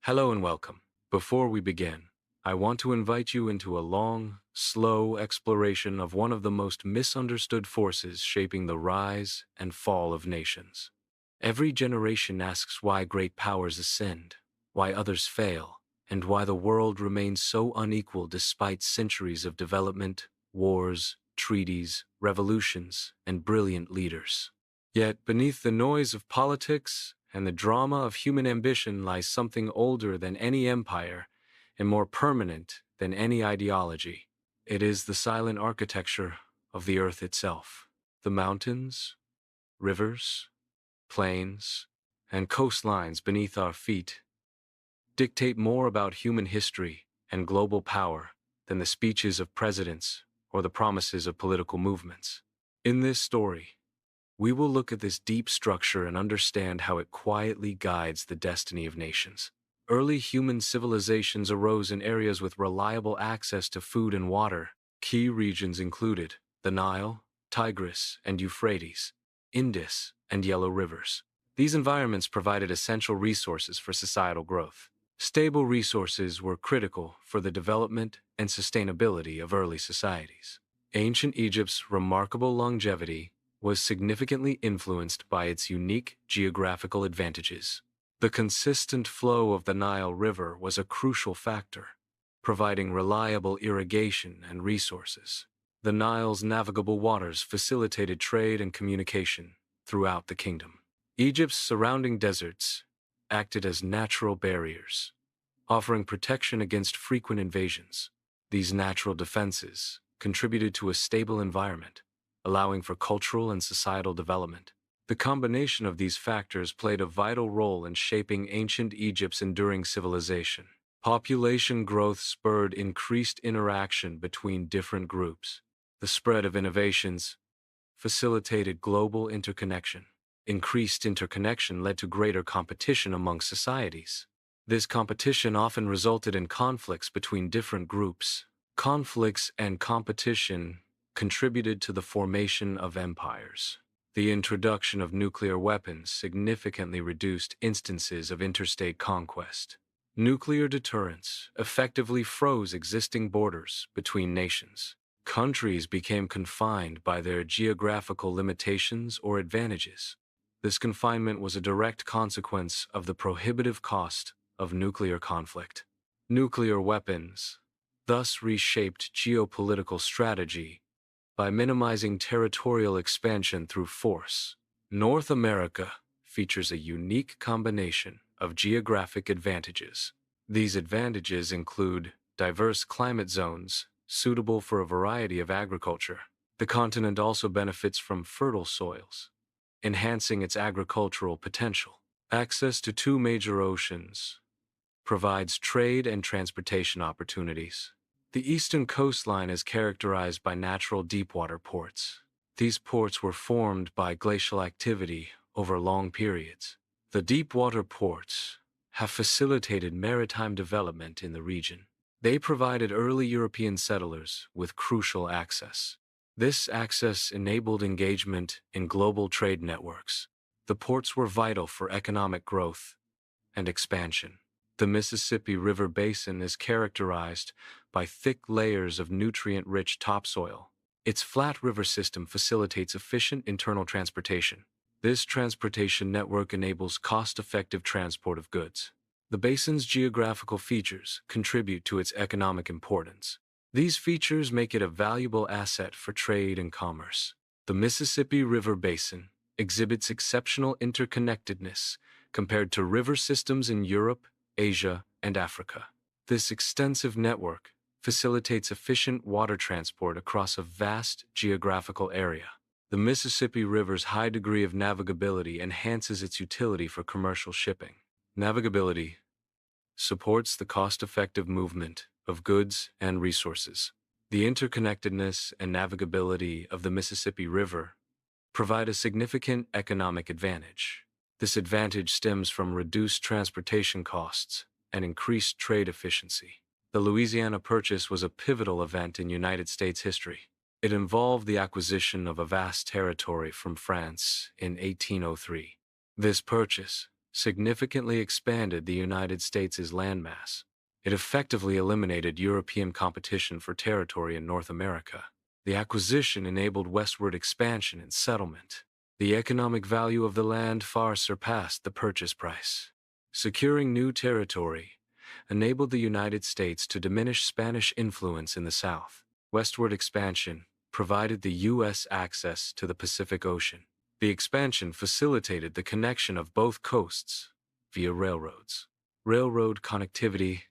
Hello and welcome. Before we begin, I want to invite you into a long, slow exploration of one of the most misunderstood forces shaping the rise and fall of nations. Every generation asks why great powers ascend, why others fail, and why the world remains so unequal despite centuries of development, wars, treaties, revolutions, and brilliant leaders. Yet, beneath the noise of politics and the drama of human ambition lies something older than any empire and more permanent than any ideology. It is the silent architecture of the earth itself. The mountains, rivers, plains, and coastlines beneath our feet dictate more about human history and global power than the speeches of presidents or the promises of political movements. In this story, we will look at this deep structure and understand how it quietly guides the destiny of nations. Early human civilizations arose in areas with reliable access to food and water. Key regions included the Nile, Tigris, and Euphrates, Indus, and Yellow rivers. These environments provided essential resources for societal growth. Stable resources were critical for the development and sustainability of early societies. Ancient Egypt's remarkable longevity was significantly influenced by its unique geographical advantages. The consistent flow of the Nile River was a crucial factor, providing reliable irrigation and resources. The Nile's navigable waters facilitated trade and communication throughout the kingdom. Egypt's surrounding deserts acted as natural barriers, offering protection against frequent invasions. These natural defenses contributed to a stable environment, allowing for cultural and societal development. The combination of these factors played a vital role in shaping ancient Egypt's enduring civilization. Population growth spurred increased interaction between different groups. The spread of innovations facilitated global interconnection. Increased interconnection led to greater competition among societies. This competition often resulted in conflicts between different groups. Conflicts and competition contributed to the formation of empires. The introduction of nuclear weapons significantly reduced instances of interstate conquest. Nuclear deterrence effectively froze existing borders between nations. Countries became confined by their geographical limitations or advantages. This confinement was a direct consequence of the prohibitive cost of nuclear conflict. Nuclear weapons thus reshaped geopolitical strategy by minimizing territorial expansion through force. North America features a unique combination of geographic advantages. These advantages include diverse climate zones suitable for a variety of agriculture. The continent also benefits from fertile soils, enhancing its agricultural potential. Access to two major oceans provides trade and transportation opportunities. The eastern coastline is characterized by natural deepwater ports. These ports were formed by glacial activity over long periods. The deepwater ports have facilitated maritime development in the region. They provided early European settlers with crucial access. This access enabled engagement in global trade networks. The ports were vital for economic growth and expansion. The Mississippi River Basin is characterized by thick layers of nutrient-rich topsoil. Its flat river system facilitates efficient internal transportation. This transportation network enables cost-effective transport of goods. The basin's geographical features contribute to its economic importance. These features make it a valuable asset for trade and commerce. The Mississippi River Basin exhibits exceptional interconnectedness compared to river systems in Europe, Asia, and Africa. This extensive network facilitates efficient water transport across a vast geographical area. The Mississippi River's high degree of navigability enhances its utility for commercial shipping. Navigability supports the cost-effective movement of goods and resources. The interconnectedness and navigability of the Mississippi River provide a significant economic advantage. This advantage stems from reduced transportation costs and increased trade efficiency. The Louisiana Purchase was a pivotal event in United States history. It involved the acquisition of a vast territory from France in 1803. This purchase significantly expanded the United States' landmass. It effectively eliminated European competition for territory in North America. The acquisition enabled westward expansion and settlement. The economic value of the land far surpassed the purchase price. Securing new territory enabled the United States to diminish Spanish influence in the South. Westward expansion provided the U.S. access to the Pacific Ocean. The expansion facilitated the connection of both coasts via railroads. Railroad connectivity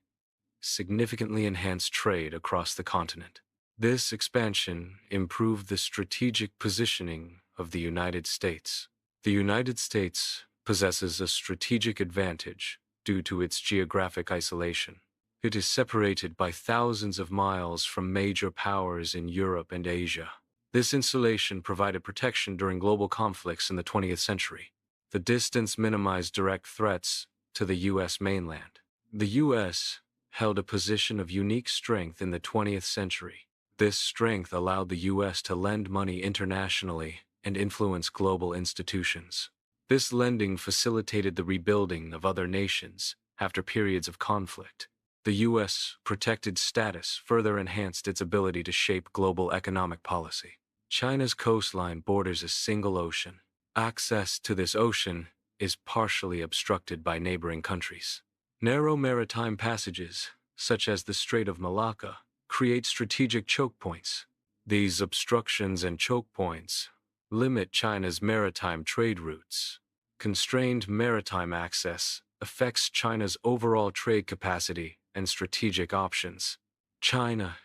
significantly enhanced trade across the continent. This expansion improved the strategic positioning of the United States. The United States possesses a strategic advantage due to its geographic isolation. It is separated by thousands of miles from major powers in Europe and Asia. This insulation provided protection during global conflicts in the 20th century. The distance minimized direct threats to the U.S. mainland. The U.S. held a position of unique strength in the 20th century. This strength allowed the U.S. to lend money internationally and influence global institutions. This lending facilitated the rebuilding of other nations after periods of conflict. The U.S. protected status further enhanced its ability to shape global economic policy. China's coastline borders a single ocean. Access to this ocean is partially obstructed by neighboring countries. Narrow maritime passages, such as the Strait of Malacca, create strategic choke points. These obstructions and choke points limit China's maritime trade routes. Constrained maritime access affects China's overall trade capacity and strategic options. China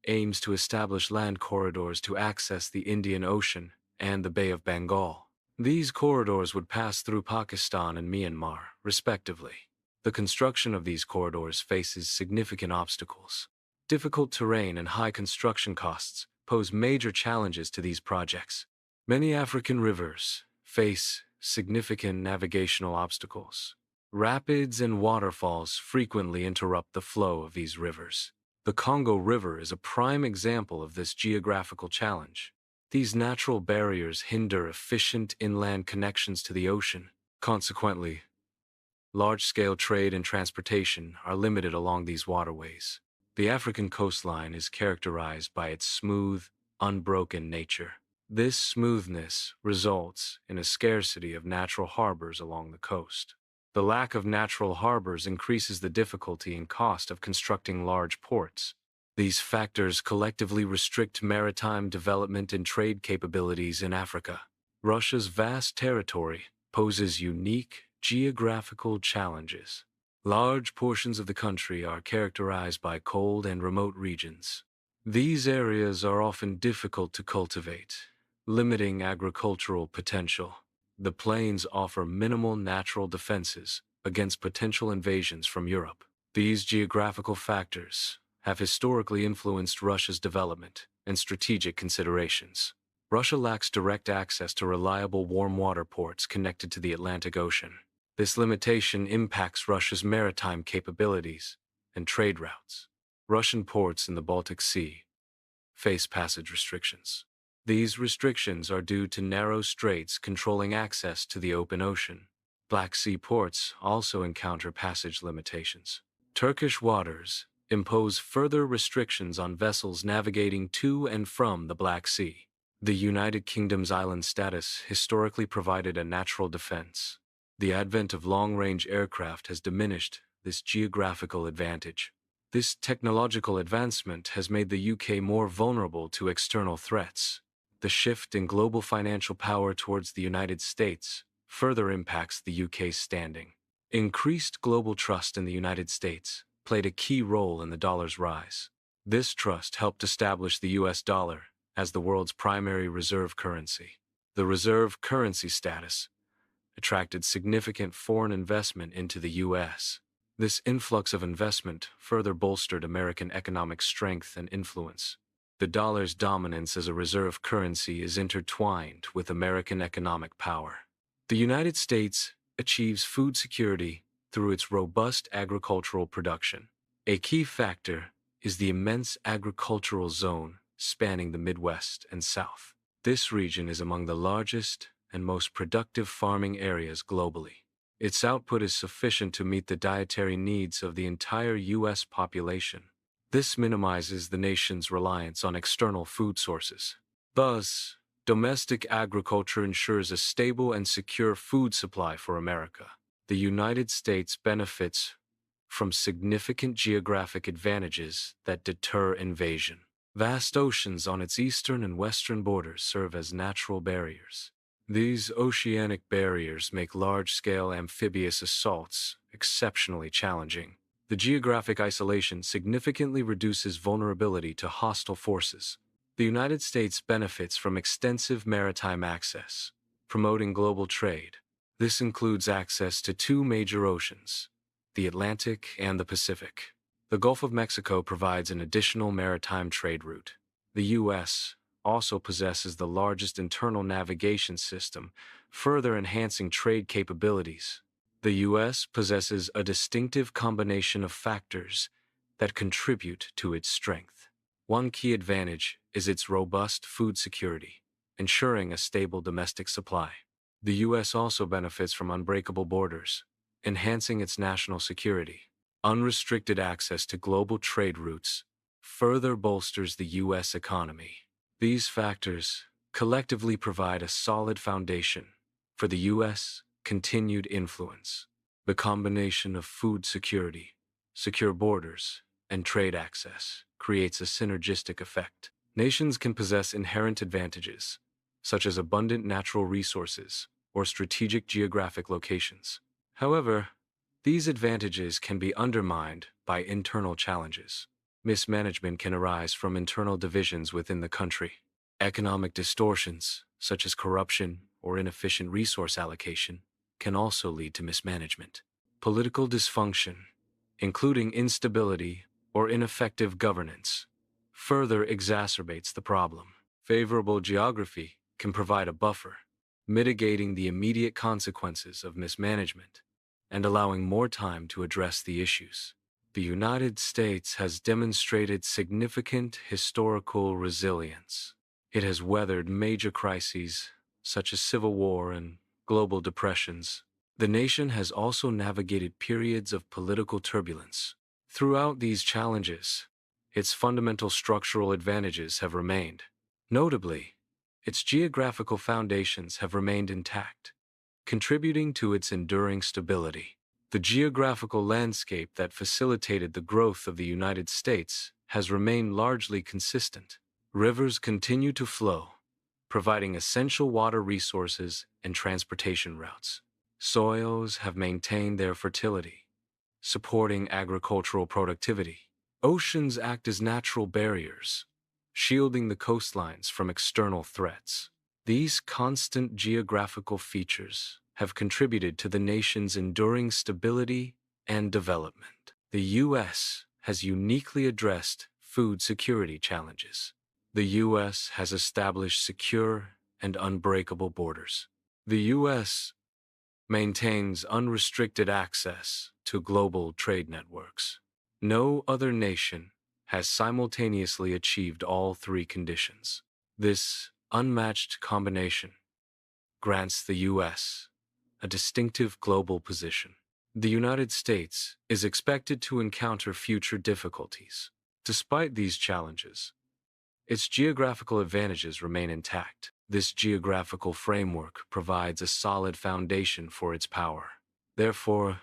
aims to establish land corridors to access the Indian Ocean and the Bay of Bengal. These corridors would pass through Pakistan and Myanmar, respectively. The construction of these corridors faces significant obstacles. Difficult terrain and high construction costs pose major challenges to these projects. Many African rivers face significant navigational obstacles. Rapids and waterfalls frequently interrupt the flow of these rivers. The Congo River is a prime example of this geographical challenge. These natural barriers hinder efficient inland connections to the ocean. Consequently, large-scale trade and transportation are limited along these waterways. The African coastline is characterized by its smooth, unbroken nature. This smoothness results in a scarcity of natural harbors along the coast. The lack of natural harbors increases the difficulty and cost of constructing large ports. These factors collectively restrict maritime development and trade capabilities in Africa. Russia's vast territory poses unique geographical challenges. Large portions of the country are characterized by cold and remote regions. These areas are often difficult to cultivate, limiting agricultural potential. The plains offer minimal natural defenses against potential invasions from Europe. These geographical factors have historically influenced Russia's development and strategic considerations. Russia lacks direct access to reliable warm water ports connected to the Atlantic Ocean. This limitation impacts Russia's maritime capabilities and trade routes. Russian ports in the Baltic Sea face passage restrictions. These restrictions are due to narrow straits controlling access to the open ocean. Black Sea ports also encounter passage limitations. Turkish waters impose further restrictions on vessels navigating to and from the Black Sea. The United Kingdom's island status historically provided a natural defense. The advent of long-range aircraft has diminished this geographical advantage. This technological advancement has made the UK more vulnerable to external threats. The shift in global financial power towards the United States further impacts the UK's standing. Increased global trust in the United States played a key role in the dollar's rise. This trust helped establish the US dollar as the world's primary reserve currency. The reserve currency status attracted significant foreign investment into the U.S. This influx of investment further bolstered American economic strength and influence. The dollar's dominance as a reserve currency is intertwined with American economic power. The United States achieves food security through its robust agricultural production. A key factor is the immense agricultural zone spanning the Midwest and South. This region is among the largest and most productive farming areas globally. Its output is sufficient to meet the dietary needs of the entire U.S. population. This minimizes the nation's reliance on external food sources. Thus, domestic agriculture ensures a stable and secure food supply for America. The United States benefits from significant geographic advantages that deter invasion. Vast oceans on its eastern and western borders serve as natural barriers. These oceanic barriers make large-scale amphibious assaults exceptionally challenging. The geographic isolation significantly reduces vulnerability to hostile forces. The United States benefits from extensive maritime access, promoting global trade. This includes access to two major oceans, the Atlantic and the Pacific. The Gulf of Mexico provides an additional maritime trade route. The U.S. also possesses the largest internal navigation system, further enhancing trade capabilities. The U.S. possesses a distinctive combination of factors that contribute to its strength. One key advantage is its robust food security, ensuring a stable domestic supply. The U.S. also benefits from unbreakable borders, enhancing its national security. Unrestricted access to global trade routes further bolsters the U.S. economy. These factors collectively provide a solid foundation for the U.S. continued influence. The combination of food security, secure borders, and trade access creates a synergistic effect. Nations can possess inherent advantages, such as abundant natural resources or strategic geographic locations. However, these advantages can be undermined by internal challenges. Mismanagement can arise from internal divisions within the country. Economic distortions, such as corruption or inefficient resource allocation, can also lead to mismanagement. Political dysfunction, including instability or ineffective governance, further exacerbates the problem. Favorable geography can provide a buffer, mitigating the immediate consequences of mismanagement and allowing more time to address the issues. The United States has demonstrated significant historical resilience. It has weathered major crises such as civil war and global depressions. The nation has also navigated periods of political turbulence. Throughout these challenges, its fundamental structural advantages have remained. Notably, its geographical foundations have remained intact, contributing to its enduring stability. The geographical landscape that facilitated the growth of the United States has remained largely consistent. Rivers continue to flow, providing essential water resources and transportation routes. Soils have maintained their fertility, supporting agricultural productivity. Oceans act as natural barriers, shielding the coastlines from external threats. These constant geographical features have contributed to the nation's enduring stability and development. The U.S. has uniquely addressed food security challenges. The U.S. has established secure and unbreakable borders. The U.S. maintains unrestricted access to global trade networks. No other nation has simultaneously achieved all three conditions. This unmatched combination grants the U.S. a distinctive global position. The United States is expected to encounter future difficulties. Despite these challenges, its geographical advantages remain intact. This geographical framework provides a solid foundation for its power. Therefore,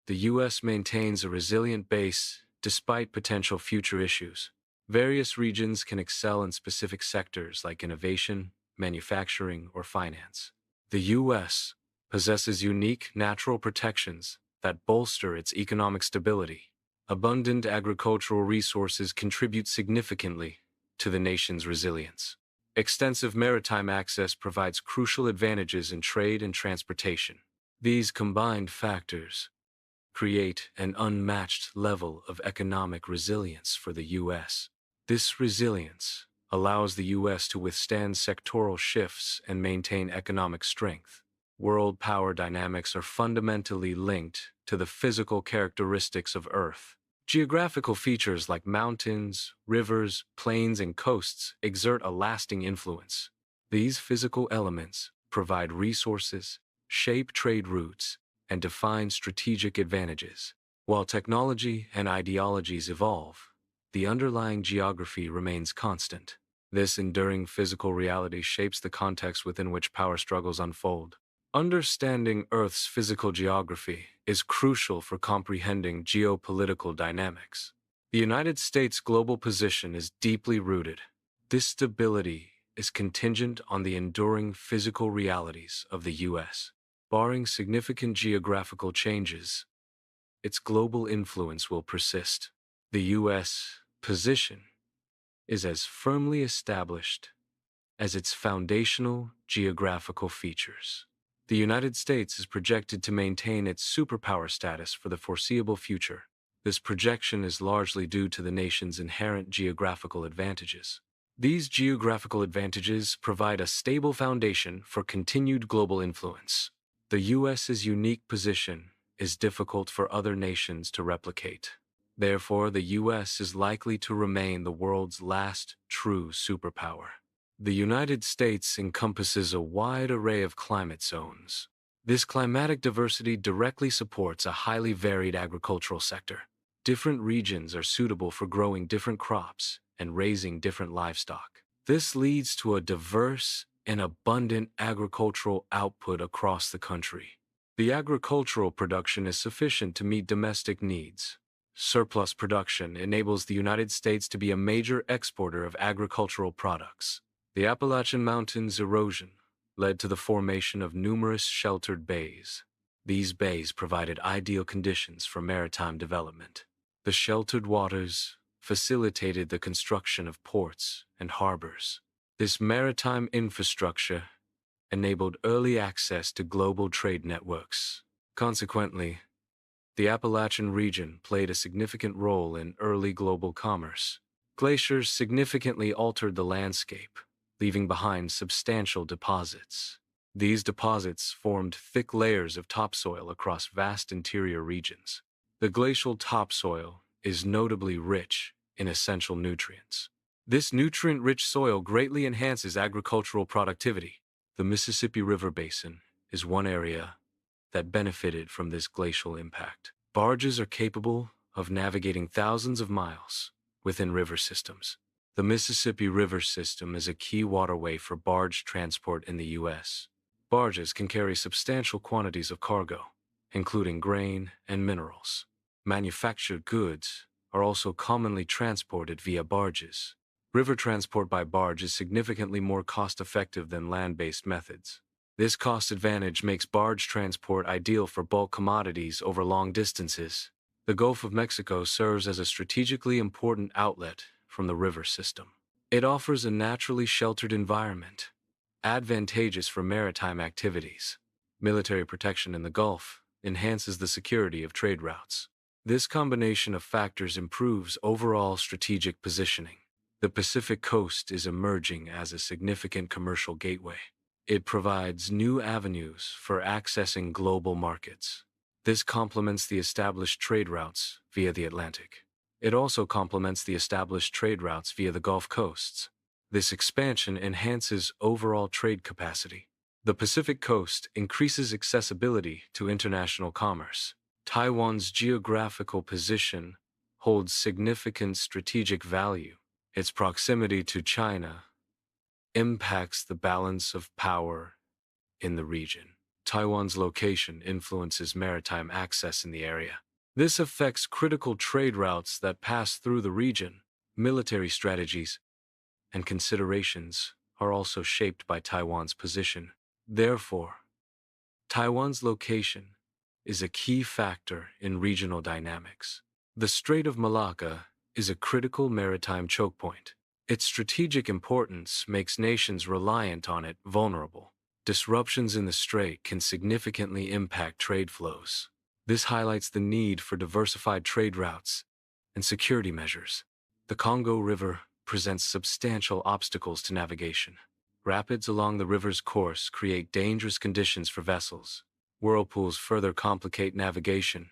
the U.S. maintains a resilient base despite potential future issues. Various regions can excel in specific sectors like innovation, manufacturing, or finance. The U.S. possesses unique natural protections that bolster its economic stability. Abundant agricultural resources contribute significantly to the nation's resilience. Extensive maritime access provides crucial advantages in trade and transportation. These combined factors create an unmatched level of economic resilience for the U.S. This resilience allows the U.S. to withstand sectoral shifts and maintain economic strength. World power dynamics are fundamentally linked to the physical characteristics of Earth. Geographical features like mountains, rivers, plains, and coasts exert a lasting influence. These physical elements provide resources, shape trade routes, and define strategic advantages. While technology and ideologies evolve, the underlying geography remains constant. This enduring physical reality shapes the context within which power struggles unfold. Understanding Earth's physical geography is crucial for comprehending geopolitical dynamics. The United States' global position is deeply rooted. This stability is contingent on the enduring physical realities of the U.S. Barring significant geographical changes, its global influence will persist. The U.S. position is as firmly established as its foundational geographical features. The United States is projected to maintain its superpower status for the foreseeable future. This projection is largely due to the nation's inherent geographical advantages. These geographical advantages provide a stable foundation for continued global influence. The U.S.'s unique position is difficult for other nations to replicate. Therefore, the U.S. is likely to remain the world's last true superpower. The United States encompasses a wide array of climate zones. This climatic diversity directly supports a highly varied agricultural sector. Different regions are suitable for growing different crops and raising different livestock. This leads to a diverse and abundant agricultural output across the country. The agricultural production is sufficient to meet domestic needs. Surplus production enables the United States to be a major exporter of agricultural products. The Appalachian Mountains' erosion led to the formation of numerous sheltered bays. These bays provided ideal conditions for maritime development. The sheltered waters facilitated the construction of ports and harbors. This maritime infrastructure enabled early access to global trade networks. Consequently, the Appalachian region played a significant role in early global commerce. Glaciers significantly altered the landscape, leaving behind substantial deposits. These deposits formed thick layers of topsoil across vast interior regions. The glacial topsoil is notably rich in essential nutrients. This nutrient-rich soil greatly enhances agricultural productivity. The Mississippi River Basin is one area that benefited from this glacial impact. Barges are capable of navigating thousands of miles within river systems. The Mississippi River system is a key waterway for barge transport in the U.S. Barges can carry substantial quantities of cargo, including grain and minerals. Manufactured goods are also commonly transported via barges. River transport by barge is significantly more cost-effective than land-based methods. This cost advantage makes barge transport ideal for bulk commodities over long distances. The Gulf of Mexico serves as a strategically important outlet from the river system. It offers a naturally sheltered environment, advantageous for maritime activities. Military protection in the Gulf enhances the security of trade routes. This combination of factors improves overall strategic positioning. The Pacific Coast is emerging as a significant commercial gateway. It provides new avenues for accessing global markets. This complements the established trade routes via the Atlantic. It also complements the established trade routes via the Gulf coasts. This expansion enhances overall trade capacity. The Pacific Coast increases accessibility to international commerce. Taiwan's geographical position holds significant strategic value. Its proximity to China impacts the balance of power in the region. Taiwan's location influences maritime access in the area. This affects critical trade routes that pass through the region. Military strategies and considerations are also shaped by Taiwan's position. Therefore, Taiwan's location is a key factor in regional dynamics. The Strait of Malacca is a critical maritime choke point. Its strategic importance makes nations reliant on it vulnerable. Disruptions in the strait can significantly impact trade flows. This highlights the need for diversified trade routes and security measures. The Congo River presents substantial obstacles to navigation. Rapids along the river's course create dangerous conditions for vessels. Whirlpools further complicate navigation,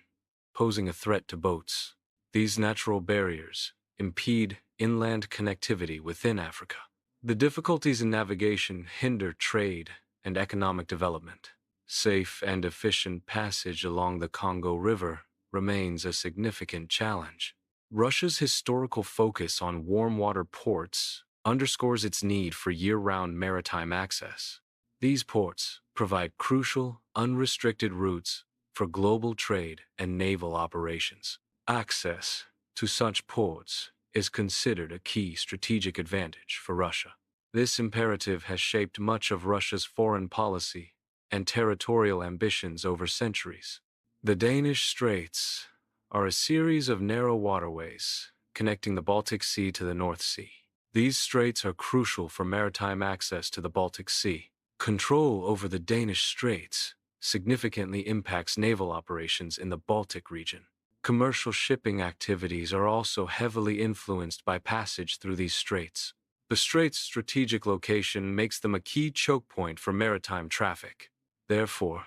posing a threat to boats. These natural barriers impede inland connectivity within Africa. The difficulties in navigation hinder trade and economic development. safe and efficient passage along the Congo River remains a significant challenge. Russia's historical focus on warm water ports underscores its need for year-round maritime access. These ports provide crucial, unrestricted routes for global trade and naval operations. Access to such ports is considered a key strategic advantage for Russia. This imperative has shaped much of Russia's foreign policy and territorial ambitions over centuries. The Danish Straits are a series of narrow waterways connecting the Baltic Sea to the North Sea. These straits are crucial for maritime access to the Baltic Sea. Control over the Danish Straits significantly impacts naval operations in the Baltic region. Commercial shipping activities are also heavily influenced by passage through these straits. The strait's strategic location makes them a key choke point for maritime traffic. Therefore,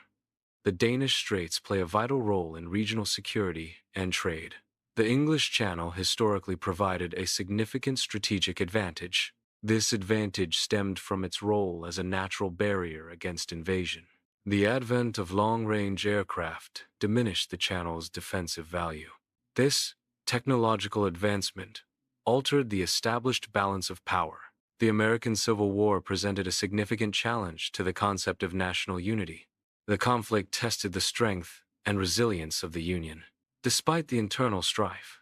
the Danish Straits play a vital role in regional security and trade. The English Channel historically provided a significant strategic advantage. This advantage stemmed from its role as a natural barrier against invasion. The advent of long-range aircraft diminished the Channel's defensive value. This technological advancement altered the established balance of power. The American Civil War presented a significant challenge to the concept of national unity. The conflict tested the strength and resilience of the Union. Despite the internal strife,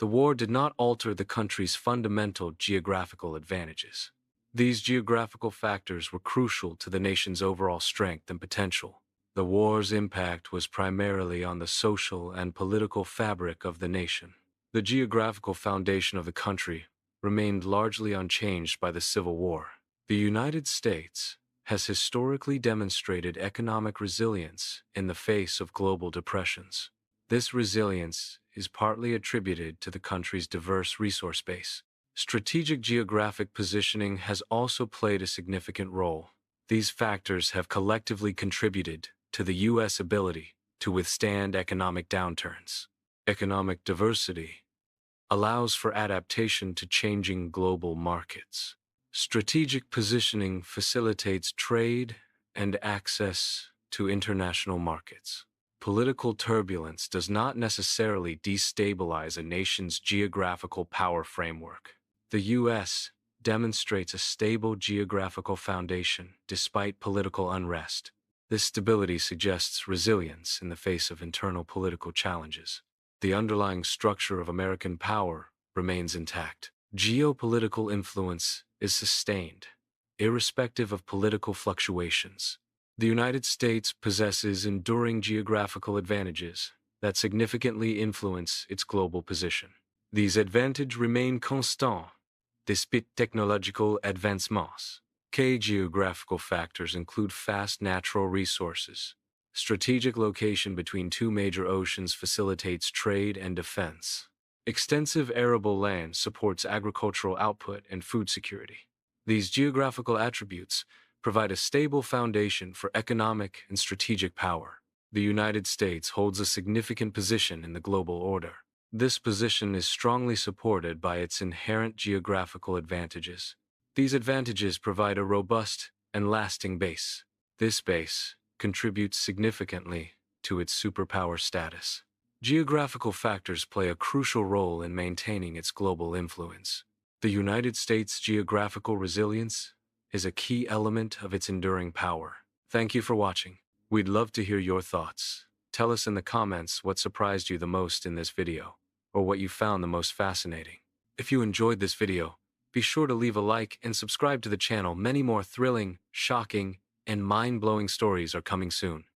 the war did not alter the country's fundamental geographical advantages. These geographical factors were crucial to the nation's overall strength and potential. The war's impact was primarily on the social and political fabric of the nation. The geographical foundation of the country remained largely unchanged by the Civil War. The United States has historically demonstrated economic resilience in the face of global depressions. This resilience is partly attributed to the country's diverse resource base. Strategic geographic positioning has also played a significant role. These factors have collectively contributed to the U.S. ability to withstand economic downturns. Economic diversity allows for adaptation to changing global markets. Strategic positioning facilitates trade and access to international markets. Political turbulence does not necessarily destabilize a nation's geographical power framework. The U.S. demonstrates a stable geographical foundation despite political unrest. This stability suggests resilience in the face of internal political challenges. The underlying structure of American power remains intact. Geopolitical influence is sustained, irrespective of political fluctuations. The United States possesses enduring geographical advantages that significantly influence its global position. These advantages remain constant despite technological advancements. Key geographical factors include vast natural resources. Strategic location between two major oceans facilitates trade and defense. Extensive arable land supports agricultural output and food security. These geographical attributes provide a stable foundation for economic and strategic power. The United States holds a significant position in the global order. This position is strongly supported by its inherent geographical advantages. These advantages provide a robust and lasting base. This base contributes significantly to its superpower status. Geographical factors play a crucial role in maintaining its global influence. The United States' geographical resilience is a key element of its enduring power. Thank you for watching. We'd love to hear your thoughts. Tell us in the comments what surprised you the most in this video, or what you found the most fascinating. If you enjoyed this video, be sure to leave a like and subscribe to the channel. Many more thrilling, shocking, and mind-blowing stories are coming soon.